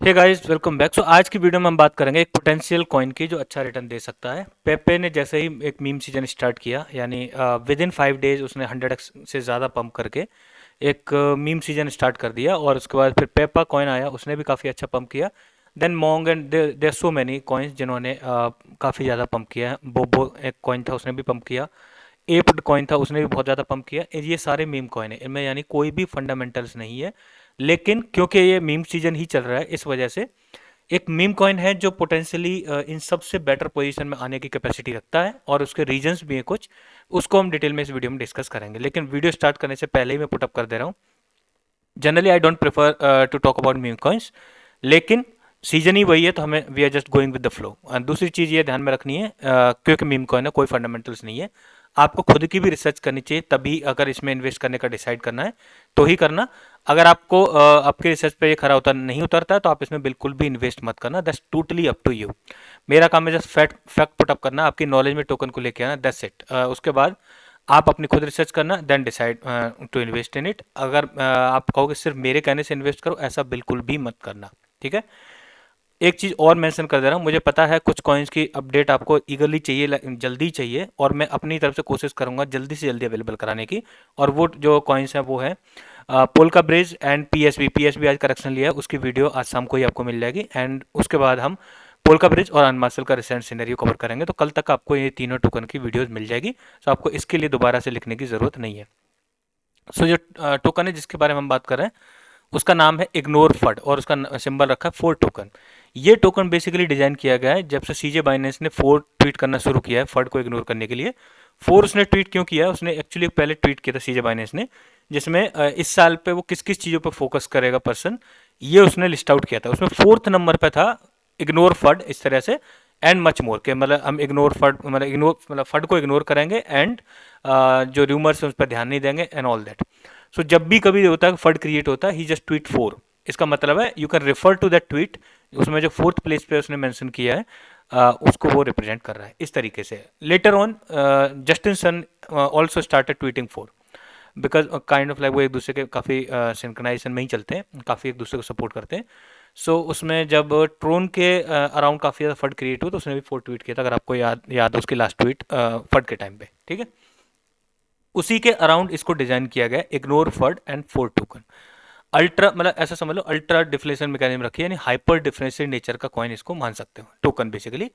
हे guys, welcome back. So आज की video में हम बात करेंगे एक पोटेंशियल कॉइन की जो अच्छा रिटर्न दे सकता है। पेपे ने जैसे ही एक मीम सीजन स्टार्ट किया, यानी विद इन 5 डेज उसने 100x से ज़्यादा पंप करके एक मीम सीजन स्टार्ट कर दिया। और उसके बाद फिर पेपा कॉइन आया, उसने भी काफ़ी अच्छा पंप किया। Then among and there so many coins जिन्होंने काफ़ी ज़्यादा पंप किया है। बोबो एक कॉइन था, उसने भी पंप किया। एप्ड कॉइन था, उसने भी बहुत ज़्यादा पंप किया। ये सारे मीम कॉइन है, इनमें यानी कोई भी फंडामेंटल्स नहीं है। लेकिन क्योंकि ये मीम सीजन ही चल रहा है, इस वजह से एक मीम कॉइन है जो पोटेंशियली इन सबसे बेटर पोजीशन में आने की कैपेसिटी रखता है, और उसके रीजंस भी हैं कुछ। उसको हम डिटेल में इस वीडियो में डिस्कस करेंगे। लेकिन वीडियो स्टार्ट करने से पहले ही मैं पुटअप कर दे रहा हूँ, generally I don't prefer to talk about meme coins, लेकिन सीजन ही वही है तो हमें we are just going with the flow. दूसरी चीज़ ये ध्यान में रखनी है, क्योंकि मीम कॉइन है, कोई फंडामेंटल्स नहीं है। आपको खुद की भी रिसर्च करनी चाहिए, तभी अगर इसमें इन्वेस्ट करने का डिसाइड करना है तो ही करना। अगर आपको आपके रिसर्च पे ये खरा उतर नहीं उतरता है तो आप इसमें बिल्कुल भी इन्वेस्ट मत करना। That's totally up to you. मेरा काम है जस्ट फैक्ट पुटअप करना, आपकी नॉलेज में टोकन को लेके आना, दैट्स इट। उसके बाद आप अपनी खुद रिसर्च करना, then decide to invest in it. अगर आप कहोगे सिर्फ मेरे कहने से इन्वेस्ट करो, ऐसा बिल्कुल भी मत करना, ठीक है। एक चीज़ और मेंशन कर दे रहा हूँ, मुझे पता है कुछ कॉइन्स की अपडेट आपको ईगरली चाहिए, जल्दी चाहिए, और मैं अपनी तरफ से कोशिश करूंगा जल्दी से जल्दी अवेलेबल कराने की। और वो जो कॉइन्स हैं वो है पोल्का ब्रिज एंड पीएसबी आज करेक्शन लिया है, उसकी वीडियो आज शाम को ही आपको मिल जाएगी। एंड उसके बाद हम पोल्का ब्रिज और अनमार्शल का रिसेंट सिनेरियो कवर करेंगे, तो कल तक आपको ये तीनों टोकन की वीडियोस मिल जाएगी। तो आपको इसके लिए दोबारा से लिखने की ज़रूरत नहीं है। सो जो टोकन है जिसके बारे में हम बात कर रहे हैं, उसका नाम है इग्नोर फड, और उसका सिंबल रखा है 4 टोकन। ये टोकन बेसिकली डिजाइन किया गया है जब से सीजे बाइनेंस ने 4 ट्वीट करना शुरू किया है फड को इग्नोर करने के लिए। 4 उसने ट्वीट क्यों किया है, उसने एक्चुअली पहले ट्वीट किया था सीजे बाइनेंस ने, जिसमें इस साल पे वो किस किस चीज़ों पे फोकस करेगा पर्सन, ये उसने लिस्ट आउट किया था। उसमें 4th नंबर पे था इग्नोर फड, इस तरह से, एंड मच मोर के, मतलब हम इग्नोर फड मतलब फड को इग्नोर करेंगे, एंड जो रूमर्स हैं उस पर ध्यान नहीं देंगे, एंड ऑल दैट। सो जब भी कभी होता है फंड क्रिएट होता है, ही जस्ट ट्वीट 4। इसका मतलब है you can refer to that tweet, उसमें जो 4th प्लेस पे उसने मेंशन किया है, उसको वो रिप्रेजेंट कर रहा है इस तरीके से। Later on Justin Sun also started tweeting 4, because kind of like वो एक दूसरे के काफ़ी सिंक्रोनाइजेशन में ही चलते हैं, काफ़ी एक दूसरे को सपोर्ट करते हैं। सो उसमें जब ट्रोन के अराउंड काफ़ी ज़्यादा फंड क्रिएट हुआ तो उसने भी 4 ट्वीट किया था, अगर आपको याद हो उसकी लास्ट ट्वीट फंड के टाइम पे, ठीक है। उसी के अराउंड इसको डिजाइन किया गया, इग्नोर फर्ड एंड 4 टोकन। अल्ट्रा मतलब ऐसा समझ लो, अल्ट्रा डिफ्लेशन मैकेनिज्म रखी है, यानी हाइपर डिफरेंशियल नेचर का कॉइन इसको मान सकते हो, टोकन बेसिकली।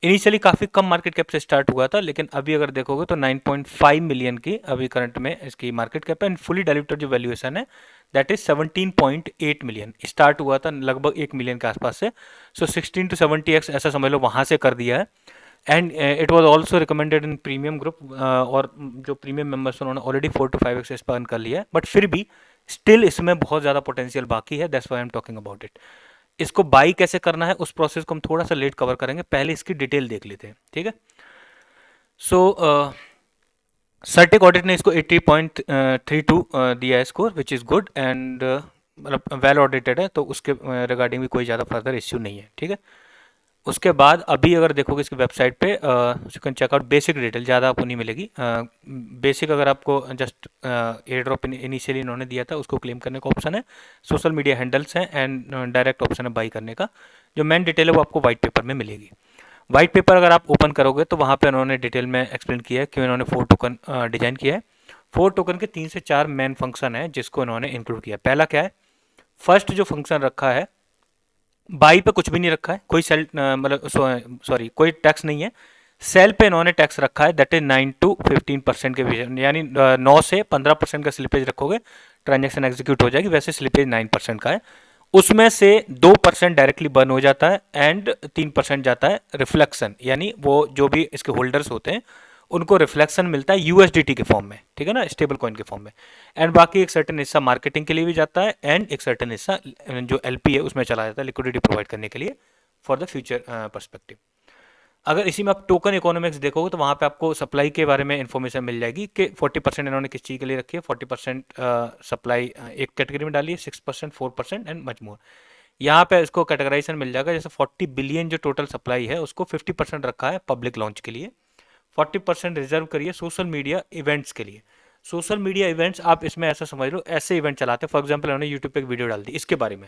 इनिशियली काफ़ी कम मार्केट कैप से स्टार्ट हुआ था, लेकिन अभी अगर देखोगे तो 9.5 मिलियन की अभी करंट में इसकी मार्केट कैप है, एंड फुली डाइल्यूटेड जो वैल्यूएशन है दैट इज 17.8 मिलियन। स्टार्ट हुआ था लगभग 1 मिलियन के आसपास से। सो 16 to 70x ऐसा समझ लो वहाँ से कर दिया है। And it was also recommended in premium group, और जो प्रीमियम मेंबर्स उन्होंने ऑलरेडी 4 to 5x स्पैन कर लिया है, बट फिर भी स्टिल इसमें बहुत ज़्यादा पोटेंशियल बाकी है, that's why I am talking about it. इसको बाई कैसे करना है उस प्रोसेस को हम थोड़ा सा लेट कवर करेंगे, पहले इसकी डिटेल देख लेते हैं, ठीक है। सो सर्टिक ऑडिट ने इसको 80.32 दिया है score, which is good, and मतलब वेल ऑडिटेड है, तो उसके रिगार्डिंग भी कोई ज़्यादा फर्दर इश्यू नहीं है, ठीक है। उसके बाद अभी अगर देखोगे इसकी वेबसाइट पे you can checkout basic detail, ज़्यादा आपको नहीं मिलेगी। बेसिक अगर आपको जस्ट एयर ड्रॉप इनिशियली इन्होंने दिया था उसको क्लेम करने का ऑप्शन है, सोशल मीडिया हैंडल्स हैं, एंड डायरेक्ट ऑप्शन है बाई करने का। जो मेन डिटेल है वो आपको वाइट पेपर में मिलेगी। वाइट पेपर अगर आप ओपन करोगे तो वहाँ पे उन्होंने डिटेल में एक्सप्लेन किया है क्यों इन्होंने 4 टोकन डिजाइन किया है। 4 टोकन के 3 से 4 मेन फंक्शन है जिसको इन्होंने इंक्लूड किया। पहला क्या है, फर्स्ट जो फंक्शन रखा है, बाई पे कुछ भी नहीं रखा है, कोई सेल मतलब सॉरी कोई टैक्स नहीं है। सेल पे इन्होंने टैक्स रखा है, दैट इज 9 to 15% के बीच, यानी 9 से 15% का स्लिपेज रखोगे, ट्रांजेक्शन एग्जीक्यूट हो जाएगी। वैसे स्लिपेज 9% का है, उसमें से 2% डायरेक्टली बर्न हो जाता है, एंड 3% जाता है रिफ्लेक्शन, यानी वो जो भी इसके होल्डर्स होते हैं उनको रिफ्लेक्शन मिलता है यूएसडीटी के फॉर्म में, ठीक है ना, स्टेबल कॉइन के फॉर्म में। एंड बाकी एक सर्टेन हिस्सा मार्केटिंग के लिए भी जाता है, एंड एक सर्टेन हिस्सा जो एलपी है उसमें चला जाता है लिक्विडिटी प्रोवाइड करने के लिए फॉर द फ्यूचर पर्सपेक्टिव। अगर इसी में आप टोकन इकोनॉमिक्स देखोगे तो वहाँ पे आपको सप्लाई के बारे में इन्फॉर्मेशन मिल जाएगी कि 40% इन्होंने किस चीज़ के लिए रखी है, 40% सप्लाई एक कैटेगरी में डाली है, 6% 4% एंड मच मोर। यहाँ पे इसको कैटेगराइजेशन मिल जाएगा, जैसे 40 बिलियन जो टोटल सप्लाई है उसको 50% रखा है पब्लिक लॉन्च के लिए, 40% रिजर्व करिए सोशल मीडिया इवेंट्स के लिए। सोशल मीडिया इवेंट्स आप इसमें ऐसा समझ लो, ऐसे इवेंट चलाते हैं, फॉर एग्जांपल उन्होंने यूट्यूब पे एक वीडियो डाल दी इसके बारे में,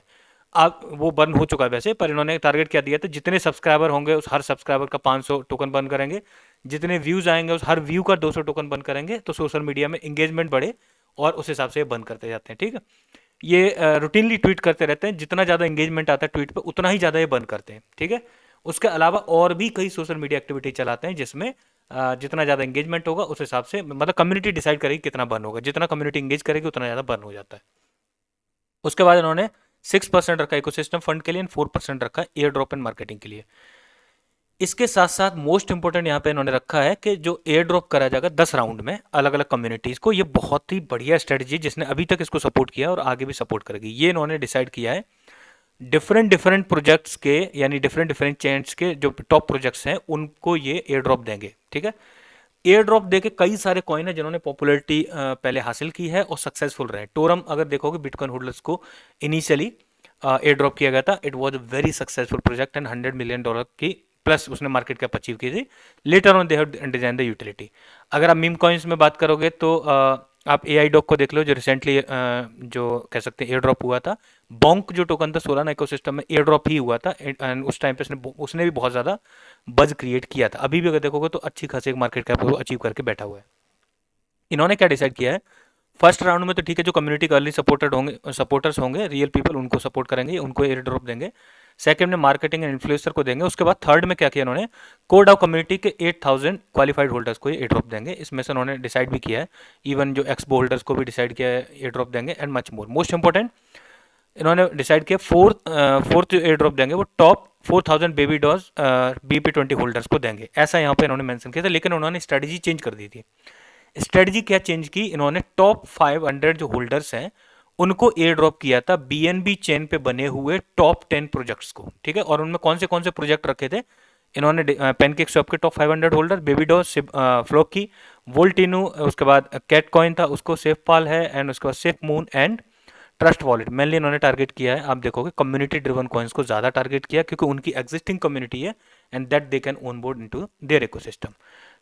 आप वो बर्न हो चुका है वैसे, पर इन्होंने टारगेट क्या दिया था, जितने सब्सक्राइबर होंगे उस हर सब्सक्राइबर का 500 टोकन बर्न करेंगे, जितने व्यूज आएंगे उस हर व्यू का 200 टोकन बर्न करेंगे, तो सोशल मीडिया में इंगेजमेंट बढ़े और उस हिसाब से ये बर्न करते जाते हैं। ठीक है, ये रूटीनली ट्वीट करते रहते हैं, जितना ज़्यादा इंगेजमेंट आता है ट्वीट पे उतना ही ज़्यादा ये बर्न करते हैं। ठीक है, उसके अलावा और भी कई सोशल मीडिया एक्टिविटी चलाते हैं जिसमें जितना ज़्यादा इंगेजमेंट होगा उस हिसाब से, मतलब कम्युनिटी डिसाइड करेगी कितना बर्न होगा, जितना कम्युनिटी इंगेज करेगी उतना ज़्यादा बर्न हो जाता है। उसके बाद इन्होंने 6% रखा इकोसिस्टम फंड के लिए एंड 4% रखा एयर ड्रॉप एंड मार्केटिंग के लिए। इसके साथ साथ मोस्ट इंपॉर्टेंट यहाँ पे इन्होंने रखा है कि जो एयर ड्रॉप करा जाएगा 10 राउंड में अलग अलग कम्युनिटीज़ को, ये बहुत ही बढ़िया स्ट्रेटजी जिसने अभी तक इसको सपोर्ट किया और आगे भी सपोर्ट करेगी। ये इन्होंने डिसाइड किया है डिफरेंट डिफरेंट प्रोजेक्ट्स के, यानी डिफरेंट डिफरेंट चेन्स के जो टॉप प्रोजेक्ट्स हैं उनको ये एयर ड्रॉप देंगे। ठीक है, एयर ड्रॉप देके कई सारे कॉइन है जिन्होंने पॉपुलैरिटी पहले हासिल की है और सक्सेसफुल रहे। टोरम अगर देखोगे बिटकॉइन होल्डर्स को इनिशियली एयर ड्रॉप किया गया था, it was a very successful project and $100 million की प्लस उसने मार्केट कैप अचीव की थी। Later on they have design the utility. अगर आप मीम कॉइन्स में बात करोगे तो आप ए आई डॉक को देख लो जो रिसेंटली जो कह सकते हैं एयर ड्रॉप हुआ था। बॉन्क जो टोकन था सोलाना इकोसिस्टम में एयर ड्रॉप ही हुआ था एंड उस टाइम पे उसने भी बहुत ज़्यादा बज क्रिएट किया था। अभी भी अगर देखोगे तो अच्छी खासी एक मार्केट कैप अचीव करके बैठा हुआ है। इन्होंने क्या डिसाइड किया है, फर्स्ट राउंड में तो ठीक है, जो कम्युनिटी का अर्ली सपोर्टर्स होंगे रियल पीपल उनको सपोर्ट करेंगे, उनको एयर ड्रॉप देंगे। सेकंड में मार्केटिंग एंड इन्फ्लुएंसर को देंगे। उसके बाद थर्ड में क्या किया इन्होंने, कोडाउ कम्युनिटी के 8000 क्वालिफाइड होल्डर्स को एयर ड्रॉप देंगे। इसमें से उन्होंने डिसाइड भी किया है, इवन जो एक्सपो होल्डर्स को भी डिसाइड किया है एयर ड्रॉप देंगे and much more. Most important इन्होंने डिसाइड किया फोर्थ जो एयर ड्रॉप देंगे वो top 4000 baby doge BP20 holders को देंगे। ऐसा यहाँ पे इन्होंने मेंशन किया था, लेकिन उन्होंने स्ट्रेटजी चेंज कर दी थी। स्ट्रेटजी क्या चेंज की इन्होंने, टॉप 500 जो होल्डर्स हैं उनको एयर ड्रॉप किया था BNB चेन पे बने हुए टॉप 10 प्रोजेक्ट्स को। ठीक है, और उनमें कौन से प्रोजेक्ट रखे थे इन्होंने, पैनकेक स्वैप के टॉप 500 होल्डर, बेबी डॉ, फ्लोकी, वोल्टिनो, उसके बाद कैट कॉइन था उसको, सेफ पाल है एंड उसके बाद safe moon and trust wallet. Mainly इन्होंने टारगेट किया है, आप देखोगे कम्युनिटी ड्रिवन कॉइन्स को ज़्यादा टारगेट किया क्योंकि उनकी एग्जिस्टिंग कम्युनिटी है and that they can on board into their ecosystem.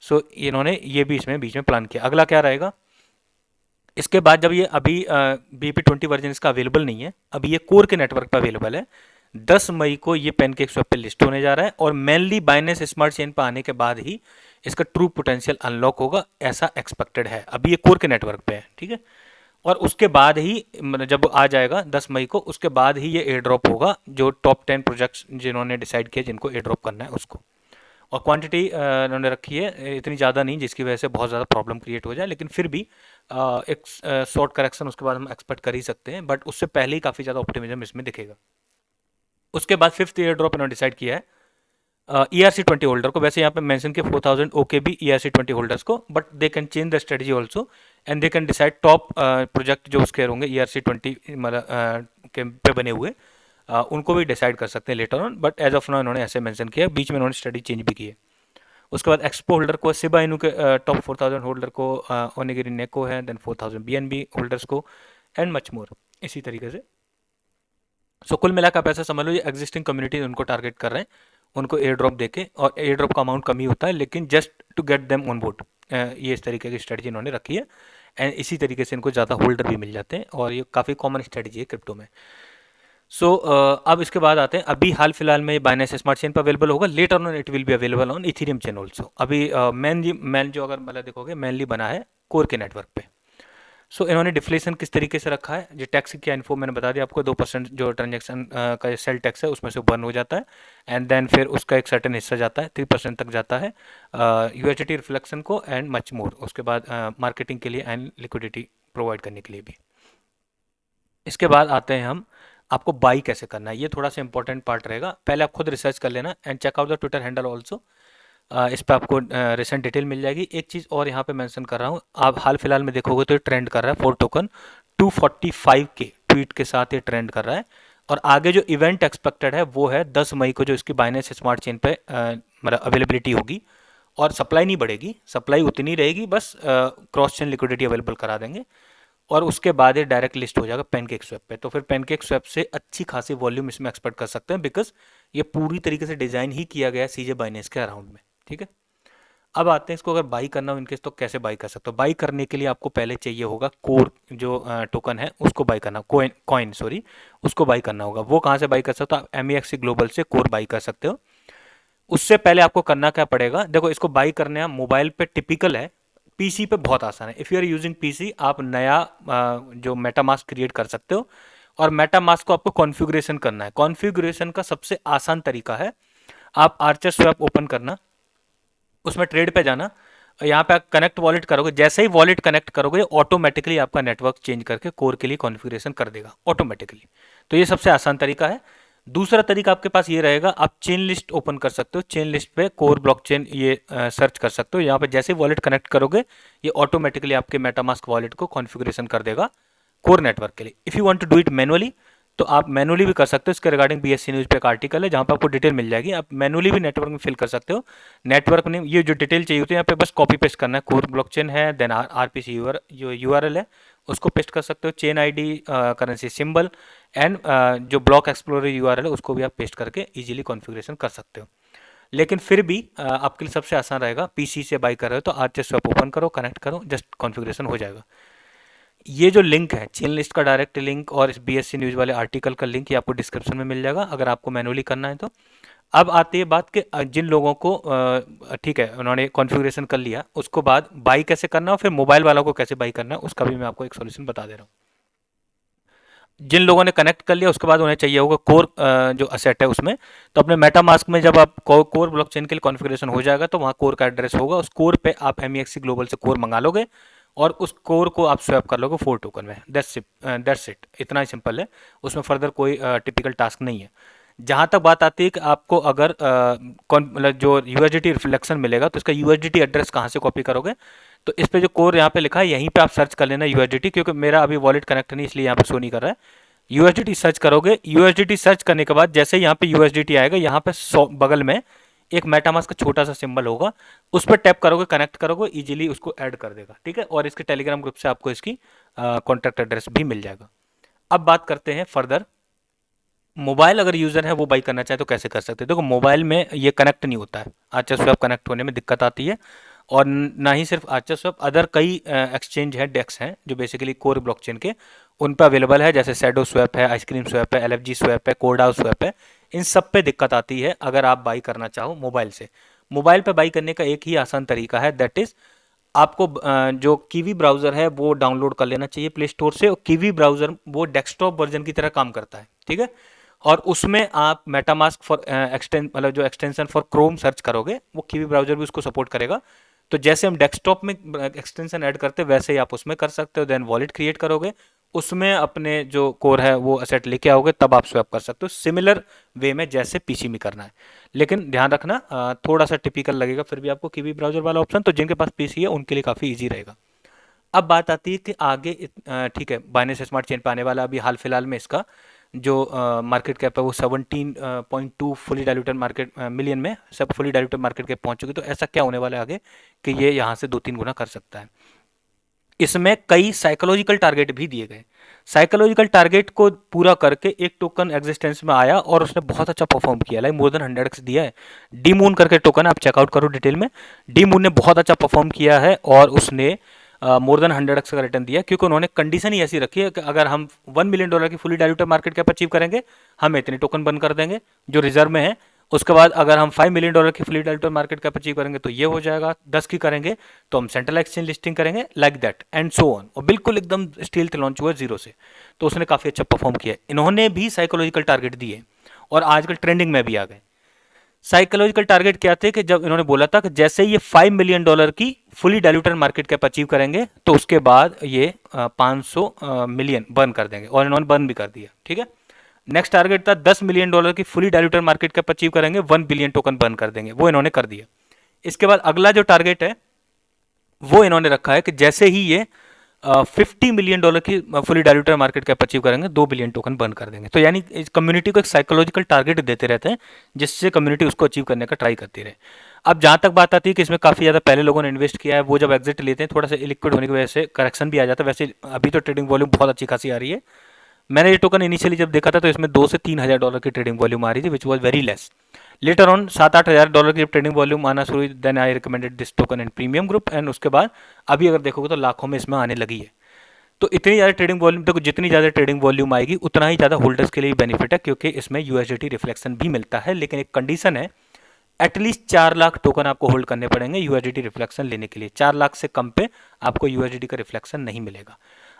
So इन्होंने ये भी इसमें बीच में प्लान किया। अगला क्या रहेगा, इसके बाद जब ये अभी BP20 वर्जन इसका अवेलेबल नहीं है, अभी ये कोर के नेटवर्क पर अवेलेबल है। 10 मई को ये पैनकेक स्वैप पे लिस्ट होने जा रहा है और मेनली बाइनेंस स्मार्ट चेन पर आने के बाद ही इसका ट्रू पोटेंशियल अनलॉक होगा, ऐसा एक्सपेक्टेड है। अभी ये कोर के नेटवर्क पे है। ठीक है, और उसके बाद ही मतलब जब आ जाएगा 10 मई को, उसके बाद ही ये एयर ड्रॉप होगा जो टॉप 10 प्रोजेक्ट्स जिन्होंने डिसाइड किया जिनको एयर ड्रॉप करना है उसको। और क्वांटिटी इन्होंने रखी है इतनी ज़्यादा नहीं जिसकी वजह से बहुत ज़्यादा प्रॉब्लम क्रिएट हो जाए, लेकिन फिर भी एक शॉर्ट करेक्शन उसके बाद हम एक्सपेक्ट कर ही सकते हैं, बट उससे पहले ही काफ़ी ज़्यादा ऑप्टिमिज्म इसमें दिखेगा। उसके बाद फिफ्थ ईयर ड्रॉप इन्होंने डिसाइड किया है ERC20 होल्डर को। वैसे यहाँ पे मेंशन किया 4000 OKB ERC20 होल्डर्स को, but they can change the strategy also and they can decide top project जो उसके होंगे ERC20 मतलब के पे बने हुए उनको भी डिसाइड कर सकते हैं later on, but as of now इन्होंने ऐसे मेंशन किया। बीच में इन्होंने स्ट्रेटजी चेंज भी की है। उसके बाद एक्सपो होल्डर को, शिबा इनू के टॉप 4000 होल्डर को ओनिगिरी नेको है, देन 4000 BNB होल्डर्स को एंड मच मोर इसी तरीके से। सो कुल मिलाकर आप ऐसा समझ लो ये एग्जिस्टिंग कम्युनिटी उनको टारगेट कर रहे हैं, उनको एयर ड्रॉप देके, और एयर ड्रॉप का अमाउंट कम ही होता है लेकिन just to get them on board, ये इस तरीके की स्ट्रेटजी इन्होंने रखी है एंड इसी तरीके से इनको ज़्यादा होल्डर भी मिल जाते हैं और ये काफ़ी कॉमन स्ट्रेटजी है क्रिप्टो में। सो अब इसके बाद आते हैं, अभी हाल फिलहाल में बाइनेंस स्मार्ट चेन पर अवेलेबल होगा, later on it will be available on Ethereum chain also. अभी मेन जो अगर मतलब देखोगे मेनली बना है कोर के नेटवर्क पे। सो इन्होंने डिफ्लेशन किस तरीके से रखा है, जो टैक्स की इन्फो मैंने बता दिया आपको, 2% जो ट्रांजेक्शन का सेल टैक्स है उसमें से बर्न हो जाता है एंड देन फिर उसका एक सर्टेन हिस्सा जाता है 3% तक जाता है UHT रिफ्लेक्शन को एंड मच मोर। उसके बाद मार्केटिंग के लिए एंड लिक्विडिटी प्रोवाइड करने के लिए भी। इसके बाद आते हैं हम, आपको बाई कैसे करना है, ये थोड़ा सा इंपॉर्टेंट पार्ट रहेगा। पहले आप खुद रिसर्च कर लेना and check out the Twitter handle also, इस पर आपको रिसेंट डिटेल मिल जाएगी। एक चीज़ और यहाँ पे मेंशन कर रहा हूँ, आप हाल फिलहाल में देखोगे तो ये ट्रेंड कर रहा है 4 टोकन 245 के ट्वीट के साथ ये ट्रेंड कर रहा है। और आगे जो इवेंट एक्सपेक्टेड है वो है 10 मई को, जो इसकी बाइनेंस स्मार्ट चेन पे मतलब अवेलेबिलिटी होगी और सप्लाई नहीं बढ़ेगी, सप्लाई उतनी रहेगी, बस क्रॉस चेन लिक्विडिटी अवेलेबल करा देंगे और उसके बाद ये डायरेक्ट लिस्ट हो जाएगा पैनकेक स्वैप पे। तो फिर पैनकेक स्वैप से अच्छी खासी वॉल्यूम इसमें एक्सपेक्ट कर सकते हैं बिकॉज ये पूरी तरीके से डिज़ाइन ही किया गया है CJ बाइनेंस के अराउंड में। ठीक है, अब आते हैं इसको अगर बाई करना हो इनकेस तो कैसे बाई कर सकते हो। बाई करने के लिए आपको पहले चाहिए होगा कोर जो टोकन है उसको बाई करना, कॉइन सॉरी, उसको बाई करना होगा। वो कहाँ से बाई कर सकते हो आप? MEXC ग्लोबल से कोर बाई कर सकते हो। उससे पहले आपको करना क्या पड़ेगा, देखो इसको बाई करने मोबाइल पे टिपिकल है, पीसी पे बहुत आसान है। If you are using PC आप नया जो मेटामास्क क्रिएट कर सकते हो, और मेटामास्क को आपको कॉन्फ़िगरेशन करना है। कॉन्फ़िगरेशन का सबसे आसान तरीका है आप आर्चर स्वैप ओपन करना, उसमें ट्रेड पे जाना, यहाँ पे आप कनेक्ट वॉलेट करोगे, जैसे ही वॉलेट कनेक्ट करोगे ऑटोमेटिकली आपका नेटवर्क चेंज करके कोर के लिए कॉन्फ़िगरेशन कर देगा ऑटोमेटिकली। तो ये सबसे आसान तरीका है। दूसरा तरीका आपके पास ये रहेगा, आप चेन लिस्ट ओपन कर सकते हो। चेन लिस्ट पे कोर ब्लॉकचेन ये सर्च कर सकते हो। यहाँ पे जैसे वॉलेट कनेक्ट करोगे ये ऑटोमेटिकली आपके मेटामास्क वॉलेट को कॉन्फ़िगरेशन कर देगा कोर नेटवर्क के लिए। If you want to do it manually तो आप मैनुअली भी कर सकते हो। इसके रिगार्डिंग BSC न्यूज़ पे एक आर्टिकल है जहाँ पे आपको डिटेल मिल जाएगी, आप मैनुअली भी नेटवर्क में फिल कर सकते हो। नेटवर्क में ये जो डिटेल चाहिए होती है यहाँ पे बस कॉपी पेस्ट करना है। कोर ब्लॉकचेन है, देन RPC जो URL है उसको पेस्ट कर सकते हो, chain ID, currency symbol and जो ब्लॉक एक्सप्लोरर URL है उसको भी आप पेस्ट करके इजीली कॉन्फ़िगरेशन कर सकते हो। लेकिन फिर भी आपके लिए सबसे आसान रहेगा, पीसी से बाई कर रहे हो तो आर्चर स्वैप ओपन करो, कनेक्ट करो, जस्ट कॉन्फ़िगरेशन हो जाएगा। ये जो लिंक है चेन लिस्ट का डायरेक्ट लिंक और इस BSC न्यूज़ वाले आर्टिकल का लिंक ये आपको डिस्क्रिप्शन में मिल जाएगा अगर आपको मैनुअली करना है तो। अब आती है बात कि जिन लोगों को ठीक है उन्होंने कॉन्फ़िगरेशन कर लिया, उसको बाद बाई कैसे करना है और फिर मोबाइल वालों को कैसे बाई करना है उसका भी मैं आपको एक सोल्यूशन बता दे रहा हूँ। जिन लोगों ने कनेक्ट कर लिया उसके बाद उन्हें चाहिए होगा कोर जो असेट है उसमें, तो अपने मेटामास्क में जब आप कोर ब्लॉकचेन के लिए कॉन्फ़िगरेशन हो जाएगा तो वहाँ कोर का एड्रेस होगा, उस कोर पे आप MEXC ग्लोबल से कोर मंगा लोगे और उस कोर को आप स्वैप कर लोगे 4 टोकन में। दैट्स इट, इतना ही सिंपल है, उसमें फर्दर कोई टिपिकल टास्क नहीं है। जहाँ तक बात आती है कि आपको अगर मतलब जो USDT रिफ्लेक्शन मिलेगा तो इसका USDT एड्रेस कहाँ से कॉपी करोगे, तो इस पे जो कोर यहाँ पे लिखा है यहीं पे आप सर्च कर लेना USDT, क्योंकि मेरा अभी वॉलेट कनेक्ट नहीं इसलिए यहाँ पे शो नहीं कर रहा है। USDT सर्च करोगे, USDT सर्च करने के बाद जैसे यहाँ पे USDT आएगा यहाँ पे बगल में एक मेटामास्क का छोटा सा सिंबल होगा, उस पर टैप करोगे, कनेक्ट करोगे, इजीली उसको ऐड कर देगा। ठीक है, और इसके टेलीग्राम ग्रुप से आपको इसकी कॉन्टैक्ट एड्रेस भी मिल जाएगा। अब बात करते हैं फर्दर, मोबाइल अगर यूज़र है वो बाई करना चाहे तो कैसे कर सकते हैं। देखो मोबाइल में ये कनेक्ट नहीं होता है, आर्चर स्वैप कनेक्ट होने में दिक्कत आती है, और ना ही सिर्फ आर्चर स्वैप, अदर कई एक्सचेंज है, डेक्स हैं जो बेसिकली कोर ब्लॉकचेन के उन पर अवेलेबल है, जैसे शैडो स्वैप है, आइसक्रीम स्वैप है, LFG स्वैप है, कोरडाओ स्वैप है। इन सब पे दिक्कत आती है अगर आप बाई करना चाहो मोबाइल से। मोबाइल पे बाई करने का एक ही आसान तरीका है, दैट इज़ आपको जो कीवी ब्राउज़र है वो डाउनलोड कर लेना चाहिए प्ले स्टोर से। और कीवी ब्राउज़र वो डेस्कटॉप वर्जन की तरह काम करता है, ठीक है, और उसमें आप मेटामास्क फॉर मतलब जो एक्सटेंशन फॉर क्रोम सर्च करोगे वो कीवी ब्राउज़र भी उसको सपोर्ट करेगा। तो जैसे हम डेस्कटॉप में एक्सटेंशन ऐड करते हैं वैसे ही आप उसमें कर सकते हो। देन वॉलेट क्रिएट करोगे, उसमें अपने जो कोर है वो असेट लेके आओगे, तब आप स्वैप कर सकते हो सिमिलर वे में जैसे पीसी में करना है। लेकिन ध्यान रखना थोड़ा सा टिपिकल लगेगा फिर भी आपको कीवी ब्राउज़र वाला ऑप्शन, तो जिनके पास पीसी है उनके लिए काफ़ी ईजी रहेगा। अब बात आती है कि आगे ठीक है, बाइनेंस स्मार्ट चेन पे आने वाला अभी हाल फिलहाल में इसका जो मार्केट कैप है वो 17.2 फुली डाइल्यूटेड मार्केट मिलियन में सब फुली डाइल्यूटेड मार्केट कैप पहुंच चुकी। तो ऐसा क्या होने वाला है आगे कि ये यहाँ से 2-3 गुना कर सकता है। इसमें कई साइकोलॉजिकल टारगेट भी दिए गए। साइकोलॉजिकल टारगेट को पूरा करके एक टोकन एग्जिस्टेंस में आया और उसने बहुत अच्छा परफॉर्म किया, लाइक मोर देन 100x दिया है। डी मून करके टोकन आप चेकआउट करो डिटेल में, डी मून ने बहुत अच्छा परफॉर्म किया है और उसने मोर देन 100x का रिटर्न दिया, क्योंकि उन्होंने कंडीशन ही ऐसी रखी है कि अगर हम $1 मिलियन की fully diluted market cap achieve करेंगे हम इतने टोकन बंद कर देंगे जो रिजर्व में है। उसके बाद अगर हम $5 मिलियन की fully diluted market cap achieve करेंगे तो ये हो जाएगा, 10 की करेंगे तो हम सेंट्रल एक्सचेंज लिस्टिंग करेंगे, like that and so on. और बिल्कुल एकदम स्टील लॉन्च हुआ जीरो से, तो उसने काफ़ी अच्छा परफॉर्म किया। इन्होंने भी साइकोलॉजिकल टारगेट दिए और आजकल ट्रेंडिंग में भी आ गए। साइकोलॉजिकल टारगेट क्या थे कि जब इन्होंने बोला था कि जैसे ये $5 मिलियन की fully diluted market cap achieve करेंगे तो उसके बाद ये 500 मिलियन बर्न कर देंगे, और इन्होंने बर्न भी कर दिया। ठीक है, नेक्स्ट टारगेट था $10 मिलियन की fully diluted market cap achieve करेंगे, 1 बिलियन टोकन बर्न कर देंगे, वो इन्होंने कर दिया। इसके बाद अगला जो टारगेट है वो इन्होंने रखा है कि जैसे ही ये $50 मिलियन की fully diluted market cap achieve करेंगे 2 बिलियन टोकन बर्न कर देंगे। तो यानी इस कम्युनिटी को एक साइकोलॉजिकल टारगेट देते रहते हैं जिससे कम्युनिटी उसको अचीव करने का ट्राई करती रहे। अब जहाँ तक बात आती है कि इसमें काफ़ी ज़्यादा पहले लोगों ने इन्वेस्ट किया है, वो जब एग्जिट लेते हैं थोड़ा सा इलिक्विड होने की वजह से करेक्शन भी आ जाता है। वैसे अभी तो ट्रेडिंग वॉल्यूम बहुत अच्छी खासी आ रही है। मैंने ये टोकन इनिशियली जब देखा था तो इसमें $2 से $3 हज़ार की ट्रेडिंग वॉल्यूम आ रही थी, which was very less. Later on $7-8 की ट्रेडिंग वॉल्यूम आना शुरू हुई, then I recommended this token in premium group, and उसके बाद अभी अगर देखोगे तो लाखों में इसमें आने लगी है। तो इतनी ज़्यादा ट्रेडिंग वॉल्यूम, देखो जितनी ज़्यादा ट्रेडिंग वॉल्यूम आएगी उतना ही ज़्यादा होल्डर्स के लिए बेनिफिट है, क्योंकि इसमें यूएसडीटी रिफ्लेक्शन भी मिलता है, लेकिन एक कंडीशन है, एटलीस्ट 4 लाख टोकन आपको होल्ड करने पड़ेंगे यूएसडीटी रिफ्लेक्शन लेने के लिए। 4 लाख से कम पे आपको यूएसडीटी का रिफ्लेक्शन नहीं मिलेगा।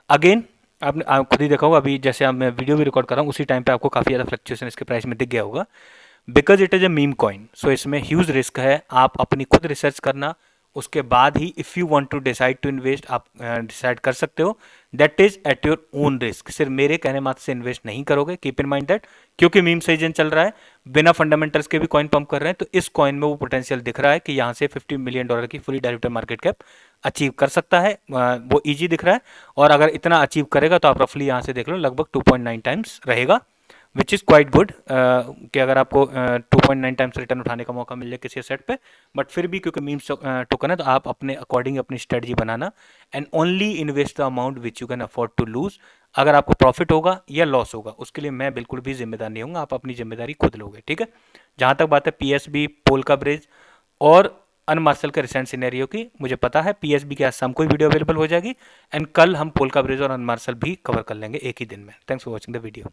अगेन आपने आप खुद ही देखा होगा, अभी जैसे मैं वीडियो भी रिकॉर्ड कर रहा हूँ उसी टाइम पे आपको काफ़ी ज़्यादा फ्लक्चुएशन इसके प्राइस में दिख गया होगा, because it is a meme coin. So इसमें ह्यूज रिस्क है, आप अपनी खुद रिसर्च करना, उसके बाद ही if you want to decide to invest आप डिसाइड कर सकते हो। That is at your own risk, सिर्फ मेरे कहने मात्र से इन्वेस्ट नहीं करोगे, कीप इन माइंड दैट, क्योंकि मीम सीजन चल रहा है, बिना फंडामेंटल्स के भी कॉइन पंप कर रहे हैं, तो इस कॉइन में वो पोटेंशियल दिख रहा है कि यहाँ से $50 मिलियन की fully diluted market cap achieve कर सकता है, वो ईजी दिख रहा है। और अगर इतना अचीव करेगा तो आप रफली यहाँ से देख लो लगभग 2.9 टाइम्स रहेगा, विच इज़ क्वाइट गुड, कि अगर आपको 2.9 टाइम्स रिटर्न उठाने का मौका मिल जाए किसी सेट पे। बट फिर भी क्योंकि मीम्स टोकन है तो आप अपने अकॉर्डिंग अपनी स्ट्रेटजी बनाना, and only invest the amount which you can afford to lose. अगर आपको प्रॉफिट होगा या लॉस होगा उसके लिए मैं बिल्कुल भी जिम्मेदार नहीं हूँ, आप अपनी जिम्मेदारी खुद लोगे, ठीक है। जहाँ तक बात है पीएसबी, पोल्का ब्रिज और अनमार्शल के रिसेंट सिनेरियो की, मुझे पता है पीएसबी के आज शाम को वीडियो अवेलेबल हो जाएगी, एंड कल हम पोल्का ब्रिज और अनमार्शल भी कवर कर लेंगे एक ही दिन में। Thanks for watching the video.